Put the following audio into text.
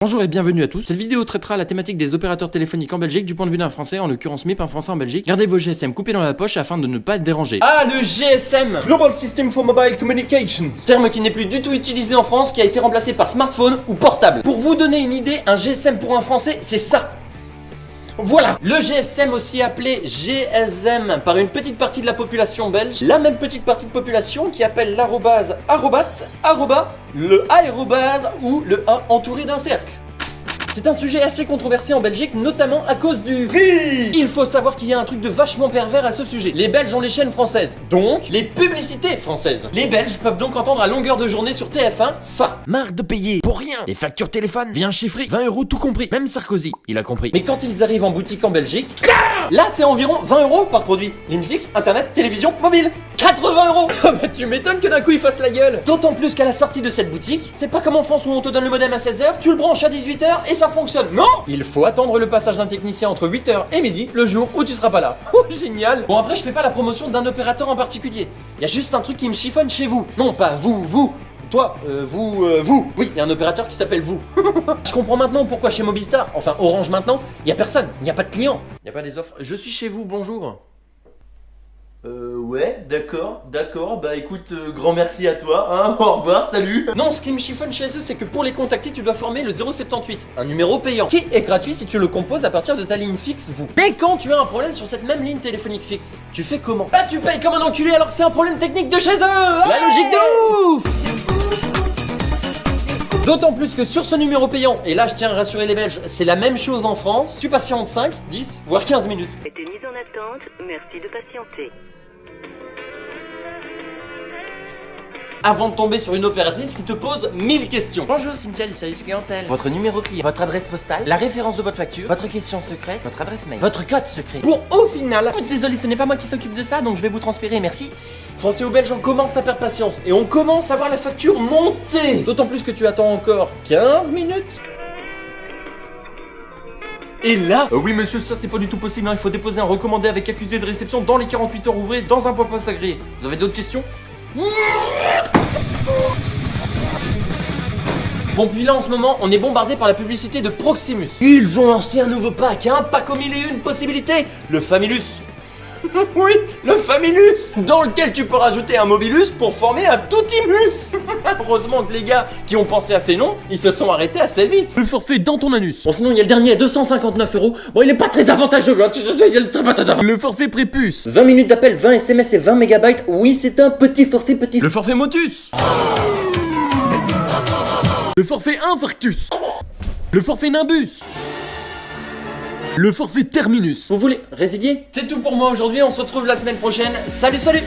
Bonjour et bienvenue à tous. Cette vidéo traitera la thématique des opérateurs téléphoniques en Belgique du point de vue d'un Français, en l'occurrence MIP, un Français en Belgique. Gardez vos GSM coupés dans la poche afin de ne pas être dérangé. Ah, le GSM, Global System for Mobile Communications. terme qui n'est plus du tout utilisé en France, qui a été remplacé par smartphone ou portable. Pour vous donner une idée, un GSM pour un Français, c'est ça. Voilà, le GSM, aussi appelé GSM par une petite partie de la population belge, la même petite partie de population qui appelle l'arrobase arrobat, le aérobase ou le A entouré d'un cercle. C'est un sujet assez controversé en Belgique, notamment à cause du prix. Il faut savoir qu'il y a un truc de vachement pervers à ce sujet. Les Belges ont les chaînes françaises, donc les publicités françaises. Les Belges peuvent donc entendre à longueur de journée sur TF1 ça. Marre de payer pour rien. Les factures téléphone, bien chiffré, 20 € tout compris. Même Sarkozy, il a compris. Mais quand ils arrivent en boutique en Belgique, là c'est environ 20 € par produit. Ligne fixe, internet, télévision, mobile. 80 €. Ah bah tu m'étonnes que d'un coup il fasse la gueule. D'autant plus qu'à la sortie de cette boutique, c'est pas comme en France où on te donne le modem à 16h, tu le branches à 18h et ça fonctionne. Non, il faut attendre le passage d'un technicien entre 8h et midi, le jour où tu seras pas là. Oh génial. Bon après je fais pas la promotion d'un opérateur en particulier. Il y a juste un truc qui me chiffonne chez vous. Non pas vous. Toi, vous. Oui, il y a un opérateur qui s'appelle vous. Je comprends maintenant pourquoi chez Mobistar, enfin Orange maintenant, il y a personne, il n'y a pas de clients. Il n'y a pas des offres. Je suis chez vous, bonjour. Ouais, d'accord, bah écoute, grand merci à toi, hein, au revoir, salut. Non, ce qui me chiffonne chez eux, c'est que pour les contacter, tu dois former le 078, un numéro payant, qui est gratuit si tu le composes à partir de ta ligne fixe, vous. Mais quand tu as un problème sur cette même ligne téléphonique fixe, tu fais comment? Bah tu payes comme un enculé alors que c'est un problème technique de chez eux. La logique de ouf. D'autant plus que sur ce numéro payant, et là je tiens à rassurer les Belges, c'est la même chose en France, tu patientes 5, 10, voire 15 minutes. Été mise en attente, merci de patienter. Avant de tomber sur une opératrice qui te pose 1000 questions. Bonjour Cynthia du service clientèle. Votre numéro client, votre adresse postale, la référence de votre facture, votre question secrète, votre adresse mail, votre code secret. Pour au final, désolé, ce n'est pas moi qui s'occupe de ça, donc je vais vous transférer, merci. Français ou Belge, on commence à perdre patience et on commence à voir la facture monter. D'autant plus que tu attends encore 15 minutes. Et là, oui monsieur, ça c'est pas du tout possible, hein. Il faut déposer un recommandé avec accusé de réception dans les 48 heures ouvrées dans un point poste agréé. Vous avez d'autres questions? Bon, puis là en ce moment, on est bombardé par la publicité de Proximus. Ils ont lancé un nouveau pack, un pack aux 1001 possibilités, le Familus. Oui, le Familus, dans lequel tu peux rajouter un Mobilus pour former un Toutimus. Heureusement que les gars qui ont pensé à ces noms, ils se sont arrêtés assez vite. Le forfait dans ton anus. Bon, sinon il y a le dernier à 259 €. Bon, il est pas très avantageux, hein. Le forfait prépuce. 20 minutes d'appel, 20 SMS et 20 mégabytes. Oui, c'est un petit forfait petit. Le forfait motus. Le forfait infarctus. Le forfait nimbus. Le forfait terminus. Vous voulez résilier? C'est tout pour moi aujourd'hui, on se retrouve la semaine prochaine. Salut, salut!